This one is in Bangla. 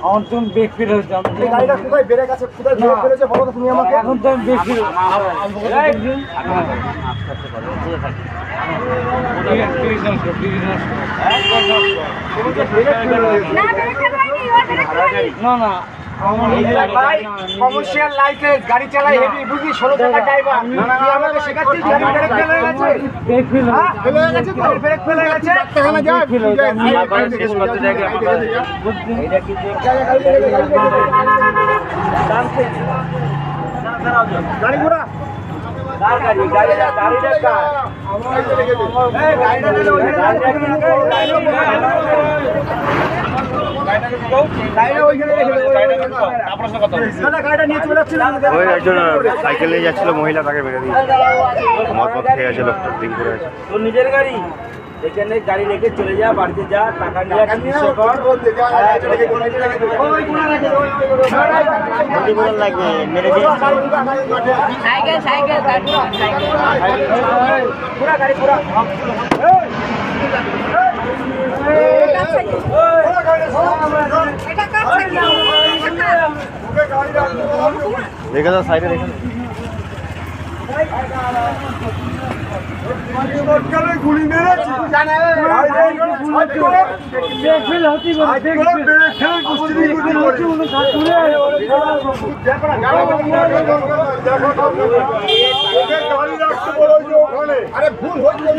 আমার যখন বেগ ফেলে গাড়িটা কোথায় ব্রেক আছে, কোথায় ব্রেক ফেলেছে বলো তো তুমি আমাকে। এখন তো আমি বেগ ফেলে না না কমার্শিয়াল লাইসেন্স গাড়ি চালাই হেভি বুঝলি 16 টাকা ড্রাইভার আমাকে শেখাচ্ছিস গাড়ি ব্রেক ফেলে গেছে, বেগ ফেলে ফেলে গেছে তো ব্রেক ফেলে গেছে এখানে যা শেষ করতে দেখে এটা কি গাড়ি ঘোড়া ওই একজন সাইকেল নিয়ে যাচ্ছিল মহিলা, তাকে বেঁধে দিয়েছে। মদ মদ খেয়ে আছে, লোকটা ড্রিঙ্ক করে আছে। তোর নিজের গাড়ি এখানে গাড়ি রেখে চলে যা, বাড়িতে যা, টাকা নিয়ে লাগবে মেরে দিয়ে সাইকেল সাইকেল পুরা গাড়ি পুরা দেখে যাও সাইডে দেখে গুলি মেরেছি আরে ভুল হয়েছে